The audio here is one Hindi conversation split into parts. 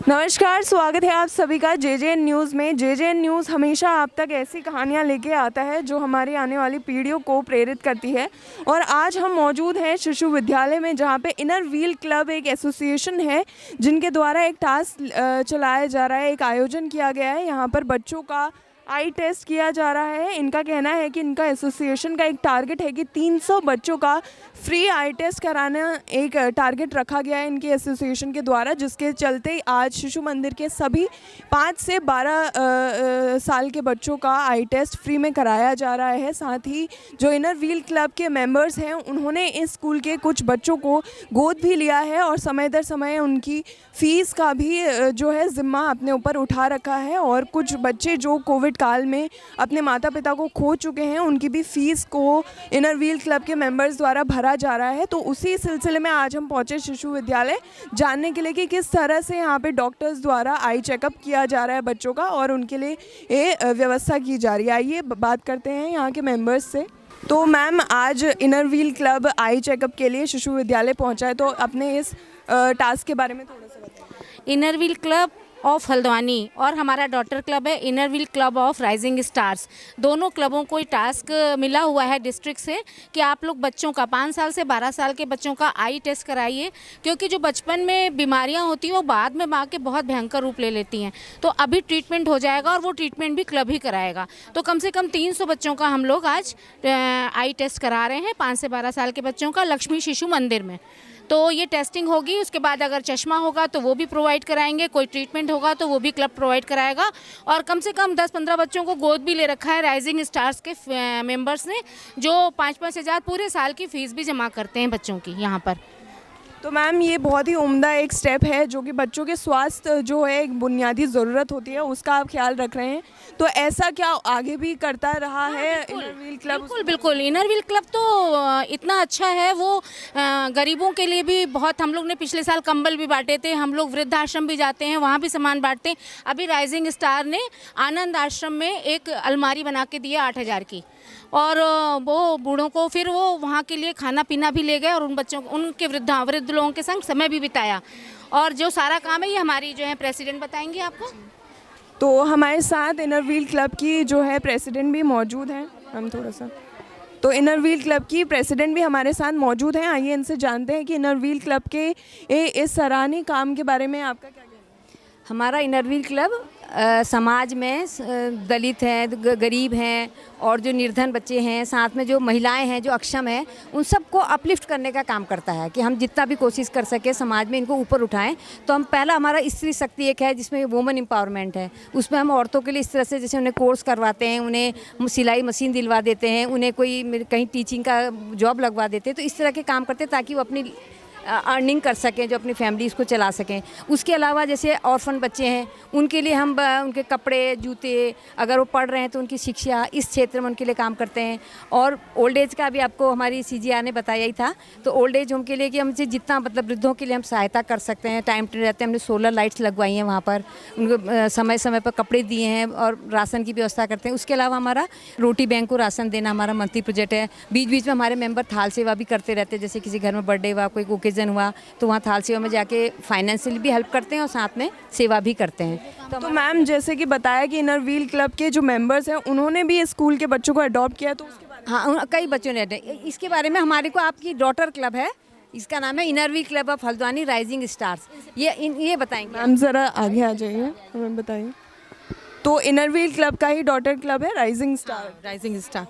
नमस्कार, स्वागत है आप सभी का जेजेएन न्यूज़ में। जेजेएन न्यूज़ हमेशा आप तक ऐसी कहानियां लेके आता है जो हमारी आने वाली पीढ़ियों को प्रेरित करती है। और आज हम मौजूद हैं शिशु विद्यालय में, जहां पे इनर व्हील क्लब एक एसोसिएशन है जिनके द्वारा एक टास्क चलाया जा रहा है, एक आयोजन किया गया है। यहां पर बच्चों का आई टेस्ट किया जा रहा है। इनका कहना है कि इनका एसोसिएशन का एक टारगेट है कि 300 बच्चों का फ्री आई टेस्ट कराना एक टारगेट रखा गया है इनके एसोसिएशन के द्वारा, जिसके चलते आज शिशु मंदिर के सभी 5 से 12 साल के बच्चों का आई टेस्ट फ्री में कराया जा रहा है। साथ ही जो इनर व्हील क्लब के मेंबर्स हैं उन्होंने इस स्कूल के कुछ बच्चों को गोद भी लिया है और समय दर समय उनकी फ़ीस का भी जो है ज़िम्मा अपने ऊपर उठा रखा है। और कुछ बच्चे जो कोविड काल में अपने माता पिता को खो चुके हैं, उनकी भी फ़ीस को इनर व्हील क्लब के मेंबर्स द्वारा भरा जा रहा है। तो उसी सिलसिले में आज हम पहुंचे शिशु विद्यालय जानने के लिए कि किस तरह से यहाँ पे डॉक्टर्स द्वारा आई चेकअप किया जा रहा है बच्चों का और उनके लिए ये व्यवस्था की जा रही है। आइए बात करते हैं यहाँ के मेंबर्स से। तो मैम, आज inner wheel club eye checkup के लिए शिशु विद्यालय पहुँचा है, तो अपने इस टास्क के बारे में थोड़ा सा बताइए। Inner wheel club of Haldwani और हमारा डॉटर क्लब है inner wheel club of rising stars. दोनों क्लबों को टास्क मिला हुआ है डिस्ट्रिक्ट से कि आप लोग बच्चों का 5 साल से 12 साल के बच्चों का आई टेस्ट कराइए, क्योंकि जो बचपन में बीमारियां होती हैं वो बाद में के बहुत भयंकर रूप ले लेती हैं। तो अभी ट्रीटमेंट हो जाएगा और वो ट्रीटमेंट भी क्लब ही कराएगा। तो कम से कम 300 बच्चों का हम लोग आज आई टेस्ट करा रहे हैं, 5 से 12 साल के बच्चों का, लक्ष्मी शिशु मंदिर में। तो ये टेस्टिंग होगी, उसके बाद अगर चश्मा होगा तो वो भी प्रोवाइड कराएंगे, कोई ट्रीटमेंट होगा तो वो भी क्लब प्रोवाइड कराएगा। और कम से कम 10-15 बच्चों को गोद भी ले रखा है राइजिंग स्टार्स के मेंबर्स ने, जो 5-5 हज़ार पूरे साल की फ़ीस भी जमा करते हैं बच्चों की यहाँ पर। तो मैम, ये बहुत ही उम्दा एक स्टेप है जो कि बच्चों के स्वास्थ्य जो है एक बुनियादी ज़रूरत होती है उसका आप ख्याल रख रहे हैं। तो ऐसा क्या आगे भी करता रहा है इनर व्हील क्लब? बिल्कुल। इनर व्हील क्लब तो इतना अच्छा है, वो गरीबों के लिए भी बहुत, हम लोग ने पिछले साल कंबल भी बांटे थे, हम लोग वृद्धाश्रम भी जाते हैं, वहाँ भी सामान बांटते हैं। अभी राइजिंग स्टार ने आनंद आश्रम में एक अलमारी बना के दी है 8,000 की, और वो बूढ़ों को फिर वो वहाँ के लिए खाना पीना भी ले गए और उन बच्चों उनके वृद्ध लोगों के संग समय भी बिताया। और जो सारा काम है ये हमारी जो है प्रेसिडेंट बताएंगे आपको। तो हमारे साथ इनर व्हील क्लब की जो है प्रेसिडेंट भी मौजूद हैं। हम थोड़ा सा तो इनर व्हील क्लब की प्रेसिडेंट भी हमारे साथ मौजूद हैं। आइए इनसे जानते हैं कि इनर व्हील क्लब के इस सराहनीय काम के बारे में आपका क्या कहना है। हमारा इनर व्हील क्लब समाज में दलित हैं, गरीब हैं और जो निर्धन बच्चे हैं, साथ में जो महिलाएं हैं, जो अक्षम हैं, उन सबको अपलिफ्ट करने का काम करता है कि हम जितना भी कोशिश कर सके समाज में इनको ऊपर उठाएं। तो हम पहला हमारा स्त्री शक्ति एक है जिसमें वुमेन एम्पावरमेंट है, उसमें हम औरतों के लिए इस तरह से जैसे उन्हें कोर्स करवाते हैं, उन्हें सिलाई मशीन दिलवा देते हैं, उन्हें कोई कहीं टीचिंग का जॉब लगवा देते हैं। तो इस तरह के काम करते हैं ताकि वो अपनी अर्निंग कर सकें, जो अपनी फैमिलीज़ को चला सकें। उसके अलावा जैसे ऑर्फन बच्चे हैं उनके लिए हम उनके कपड़े, जूते, अगर वो पढ़ रहे हैं तो उनकी शिक्षा, इस क्षेत्र में उनके लिए काम करते हैं। और ओल्ड एज का भी आपको हमारी CGR ने बताया ही था। तो ओल्ड एज होम के लिए कि हमसे जितना मतलब वृद्धों के लिए हम सहायता कर सकते हैं, टाइम रहते हैं हमने सोलर लाइट्स लगवाई हैं वहाँ पर, उनको समय समय पर कपड़े दिए हैं और राशन की व्यवस्था करते हैं। उसके अलावा हमारा रोटी बैंक को राशन देना हमारा मंथली प्रोजेक्ट है। बीच बीच में हमारे मेंबर थाल सेवा भी करते रहते हैं, जैसे किसी घर में बर्थडे हुआ, कोई ओकेजन हुआ तो वहाँ थाल सेवा में जाके फाइनेंशियल भी हेल्प करते हैं और साथ में सेवा भी करते हैं। तो मैम, जैसे कि बताया कि इनर व्हील क्लब के जो मेंबर्स हैं उन्होंने भी स्कूल के बच्चों को अडॉप्ट किया, तो उसके बारे में हाँ, कई बच्चों ने इसके बारे में हमारे को आपकी डॉटर क्लब है, इसका नाम है inner wheel club of Haldwani rising stars. ये बताएंगे मैम, ज़रा आगे आ जाइए, हमें बताइए। तो इनर व्हील क्लब का ही डॉटर क्लब है राइजिंग स्टार। राइजिंग स्टार,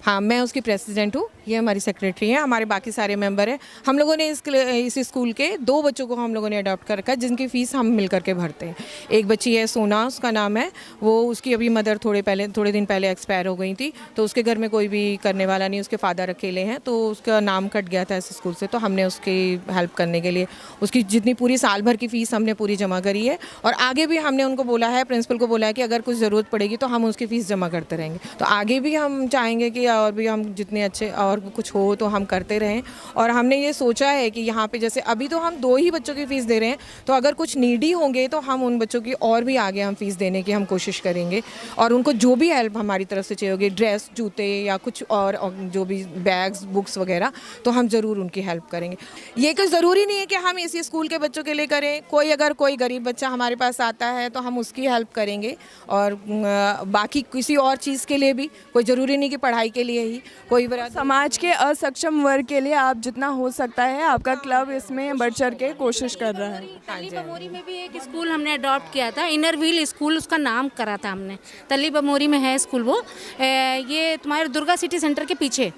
हाँ, मैं उसकी प्रेसिडेंट हूँ, ये हमारी सेक्रेटरी हैं, हमारे बाकी सारे मेंबर हैं। हम लोगों ने इस स्कूल के 2 बच्चों को हम लोगों ने अडॉप्ट कर रखा है, जिनकी फ़ीस हम मिल करके भरते हैं। एक बच्ची है सोना, उसका नाम है, वो उसकी अभी मदर थोड़े दिन पहले एक्सपायर हो गई थी, तो उसके घर में कोई भी करने वाला नहीं, उसके फादर अकेले हैं, तो उसका नाम कट गया था इस स्कूल से। तो हमने उसकी हेल्प करने के लिए उसकी जितनी पूरी साल भर की फ़ीस हमने पूरी जमा करी है। और आगे भी हमने उनको बोला है, प्रिंसिपल को बोला है कि अगर कुछ ज़रूरत पड़ेगी तो हम उसकी फ़ीस जमा करते रहेंगे। तो आगे भी हम चाहेंगे कि और भी हम जितने अच्छे और कुछ हो तो हम करते रहें। और हमने ये सोचा है कि यहाँ पे जैसे अभी तो हम 2 ही बच्चों की फ़ीस दे रहे हैं, तो अगर कुछ नीडी होंगे तो हम उन बच्चों की और भी आगे हम फ़ीस देने की हम कोशिश करेंगे। और उनको जो भी हेल्प हमारी तरफ से चाहिए होगी, ड्रेस, जूते या कुछ और जो भी बैग्स, बुक्स वगैरह, तो हम ज़रूर उनकी हेल्प करेंगे। ये कोई ज़रूरी नहीं है कि हम इसी स्कूल के बच्चों के लिए करें। अगर कोई गरीब बच्चा हमारे पास आता है तो हम उसकी हेल्प करेंगे। और बाकी किसी और चीज़ के लिए भी, कोई ज़रूरी नहीं कि पढ़ाई के लिए ही, कोई समाज के असक्षम वर्ग के लिए आप जितना हो सकता है आपका क्लब इसमें बढ़ चढ़ के कोशिश कर रहा है। तल्ली बमोरी में भी एक स्कूल हमने अडॉप्ट किया था, इनर व्हील स्कूल उसका नाम करा था हमने। तल्ली बमोरी में है स्कूल वो, ये तुम्हारे दुर्गा सिटी सेंटर के पीछे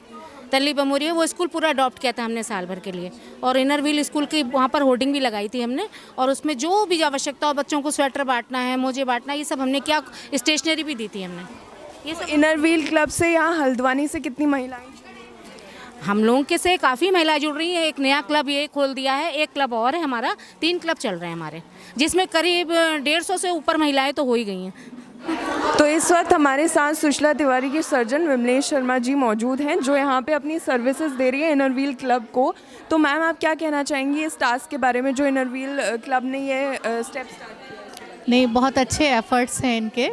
तल्ली बमोरी है। वो स्कूल पूरा अडॉप्ट किया था हमने साल भर के लिए। और इनर व्हील स्कूल की वहाँ पर होर्डिंग भी लगाई थी हमने, और उसमें जो भी आवश्यकता हो, बच्चों को स्वेटर बांटना है, मोजे बांटना है, ये सब हमने क्या, स्टेशनरी भी दी थी हमने। ये सब इनर व्हील क्लब से यहाँ हल्द्वानी से कितनी महिलाएं जुड़ी हैं? हम लोगों के से काफ़ी महिलाएं जुड़ रही हैं। एक नया क्लब ये खोल दिया है, एक क्लब और है हमारा, 3 क्लब चल रहे हैं हमारे, जिसमें करीब 150 से ऊपर महिलाएं तो हो ही गई हैं। तो इस वक्त हमारे साथ सुशीला तिवारी के सर्जन विमलेश शर्मा जी मौजूद हैं, जो यहाँ पे अपनी सर्विसेज दे रही है इनर व्हील क्लब को। तो मैम, आप क्या कहना चाहेंगी इस टास्क के बारे में जो इनर व्हील क्लब ने ये स्टेप स्टार्ट किया? नहीं, बहुत अच्छे एफ़र्ट्स हैं इनके।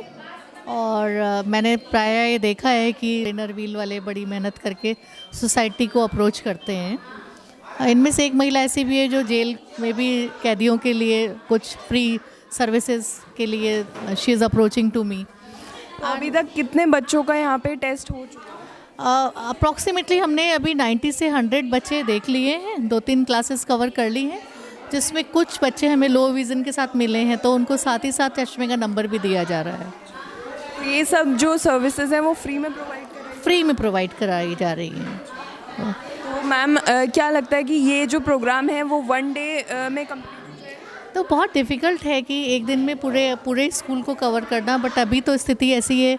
और मैंने प्राय ये देखा है कि इनर व्हील वाले बड़ी मेहनत करके सोसाइटी को अप्रोच करते हैं। इनमें से एक महिला ऐसी भी है जो जेल में भी कैदियों के लिए कुछ फ्री सर्विसेज के लिए she is approaching to me. अभी तक कितने बच्चों का यहाँ पे टेस्ट हो चुका है? अप्रॉक्सीमेटली हमने अभी 90 से 100 बच्चे देख लिए हैं, 2-3 क्लासेस कवर कर ली हैं, जिसमें कुछ बच्चे हमें लो विज़न के साथ मिले हैं, तो उनको साथ ही साथ चश्मे का नंबर भी दिया जा रहा है। ये सब जो सर्विसेज हैं वो फ्री में प्रोवाइड कर रहे हैं? फ्री में प्रोवाइड कराई जा रही हैं। तो मैम, क्या लगता है कि ये जो प्रोग्राम है वो 1 डे में कंप्लीट? तो बहुत डिफ़िकल्ट है कि एक दिन में पूरे स्कूल को कवर करना, बट अभी तो स्थिति ऐसी है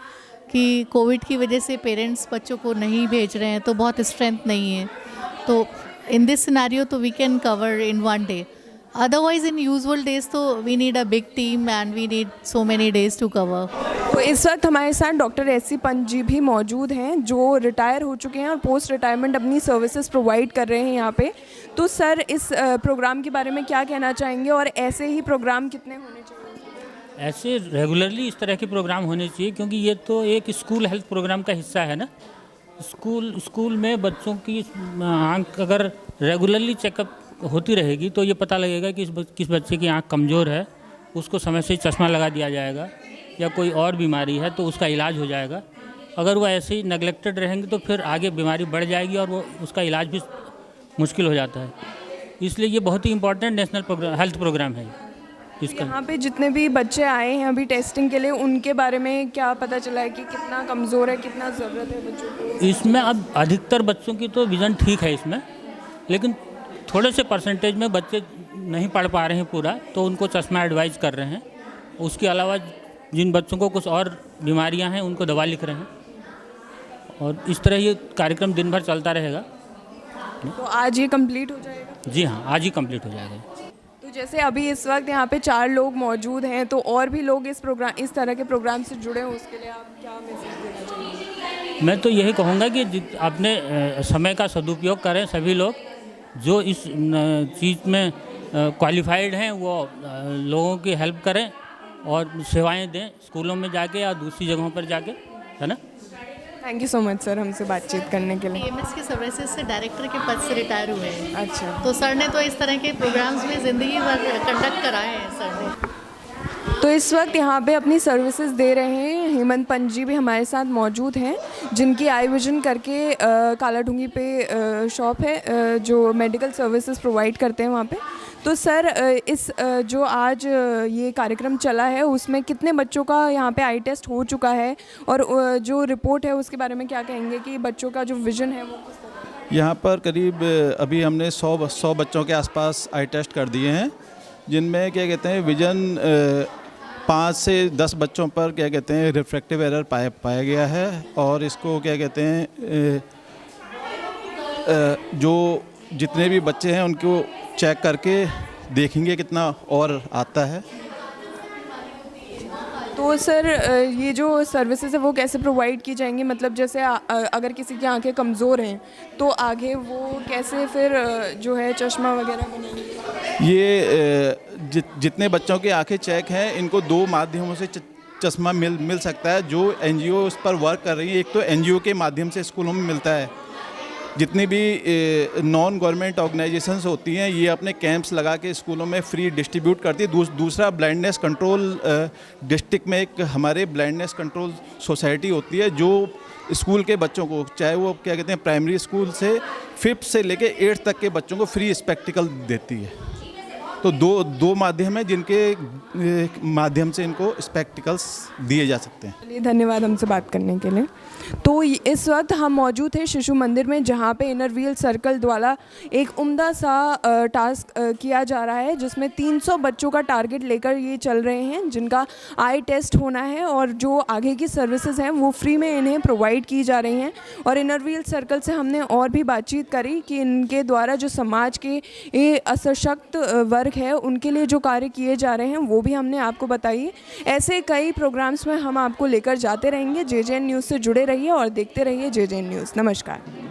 कि कोविड की वजह से पेरेंट्स बच्चों को नहीं भेज रहे हैं, तो बहुत स्ट्रेंथ नहीं है। तो इन दिस सिनेरियो तो we can cover in 1 day. Otherwise in usual days तो we need a big team and we need so many days to cover. तो इस वक्त हमारे साथ doctor S C Pant ji भी मौजूद हैं, जो रिटायर हो चुके हैं और पोस्ट रिटायरमेंट अपनी सर्विसेज प्रोवाइड कर रहे हैं यहाँ पे। तो सर, इस प्रोग्राम के बारे में क्या कहना चाहेंगे और ऐसे ही प्रोग्राम कितने होने चाहिए? ऐसे रेगुलरली इस तरह के प्रोग्राम होने चाहिए, क्योंकि ये तो एक स्कूल हेल्थ प्रोग्राम का हिस्सा है ना। स्कूल में बच्चों की आँख अगर रेगुलरली चेकअप होती रहेगी तो ये पता लगेगा कि किस बच्चे की आँख कमज़ोर है, उसको समय से चश्मा लगा दिया जाएगा, या कोई और बीमारी है तो उसका इलाज हो जाएगा। अगर वो ऐसे ही नेगलेक्टेड रहेंगे तो फिर आगे बीमारी बढ़ जाएगी और वो उसका इलाज भी मुश्किल हो जाता है। इसलिए ये बहुत ही important national programme, health programme है इसका। यहाँ पे जितने भी बच्चे आए हैं अभी टेस्टिंग के लिए, उनके बारे में क्या पता चला है कि कितना कमज़ोर है, कितना ज़रूरत है बच्चों को? इसमें अब अधिकतर बच्चों की तो विज़न ठीक है इसमें, लेकिन थोड़े से परसेंटेज में बच्चे नहीं पढ़ पा रहे हैं पूरा, तो उनको चश्मा एडवाइज कर रहे हैं। उसके अलावा जिन बच्चों को कुछ और बीमारियां हैं उनको दवा लिख रहे हैं, और इस तरह ये कार्यक्रम दिन भर चलता रहेगा। तो आज ये कंप्लीट हो जाएगा? जी हाँ, आज ही कंप्लीट हो जाएगा। तो जैसे अभी इस वक्त यहाँ पे 4 लोग मौजूद हैं, तो और भी लोग इस तरह के प्रोग्राम से जुड़े हैं, उसके लिए आप क्या मैसेज देना चाहेंगे? मैं तो यही कहूँगा कि अपने समय का सदुपयोग करें सभी लोग, जो इस चीज़ में क्वालिफाइड हैं वो लोगों की हेल्प करें और सेवाएं दें स्कूलों में जाके या दूसरी जगहों पर जाके, है ना। Thank you so much sir हमसे बातचीत करने के लिए। एएमएस के सर्विसेज से डायरेक्टर के पद से रिटायर हुए हैं। अच्छा, तो सर ने तो इस तरह के प्रोग्राम्स में ज़िंदगी भर कंडक्ट कराए हैं सर ने। तो इस वक्त यहाँ पे अपनी सर्विसेज दे रहे हैं हेमंत पंत जी भी हमारे साथ मौजूद हैं, जिनकी आई विजन करके कालाढूंगी पे शॉप है, जो मेडिकल सर्विसेज प्रोवाइड करते हैं वहाँ पे। तो सर, इस जो आज ये कार्यक्रम चला है उसमें कितने बच्चों का यहाँ पे आई टेस्ट हो चुका है, और जो रिपोर्ट है उसके बारे में क्या कहेंगे कि बच्चों का जो विजन है वो किस तरह है? यहाँ पर करीब अभी हमने 100 बच्चों के आसपास आई टेस्ट कर दिए हैं, जिनमें क्या कहते हैं विजन 5 से 10 बच्चों पर क्या कहते हैं रिफ्रैक्टिव एरर पाया गया है। और इसको क्या कहते हैं जो जितने भी बच्चे हैं उनको चेक करके देखेंगे कितना और आता है। तो सर ये जो सर्विसेज है वो कैसे प्रोवाइड की जाएंगी, मतलब जैसे अगर किसी की आंखें कमज़ोर हैं तो आगे वो कैसे फिर जो है चश्मा वगैरह बनेंगे? ये जितने बच्चों की आंखें चेक हैं इनको दो माध्यमों से चश्मा मिल सकता है। जो एनजीओ उस पर वर्क कर रही है, एक तो एनजीओ के माध्यम से स्कूलों में मिलता है, जितनी भी नॉन गवर्नमेंट ऑर्गेनाइजेशंस होती हैं ये अपने कैंप्स लगा के स्कूलों में फ्री डिस्ट्रीब्यूट करती है। दूसरा ब्लाइंडनेस कंट्रोल डिस्ट्रिक्ट में एक हमारे ब्लाइंडनेस कंट्रोल सोसाइटी होती है जो स्कूल के बच्चों को, चाहे वो क्या कहते हैं प्राइमरी स्कूल से 5th से लेके 8th तक के बच्चों को फ्री स्पेक्टिकल देती है। तो दो माध्यम है जिनके माध्यम से इनको स्पेक्टिकल्स दिए जा सकते हैं। चलिए, धन्यवाद हमसे बात करने के लिए। तो इस वक्त हम मौजूद हैं शिशु मंदिर में, जहां पे इनर व्हील सर्कल द्वारा एक उम्दा सा टास्क किया जा रहा है, जिसमें 300 बच्चों का टारगेट लेकर ये चल रहे हैं, जिनका आई टेस्ट होना है और जो आगे की सर्विसेज हैं वो फ्री में इन्हें प्रोवाइड की जा रही हैं। और इनर व्हील सर्कल से हमने और भी बातचीत करी कि इनके द्वारा जो समाज के ये असशक्त वर्ग है उनके लिए जो कार्य किए जा रहे हैं वो भी हमने आपको बताइए। ऐसे कई प्रोग्राम्स में हम आपको लेकर जाते रहेंगे। जेजेएन न्यूज़ से जुड़े रहिए और देखते रहिए जेजेएन न्यूज़। नमस्कार।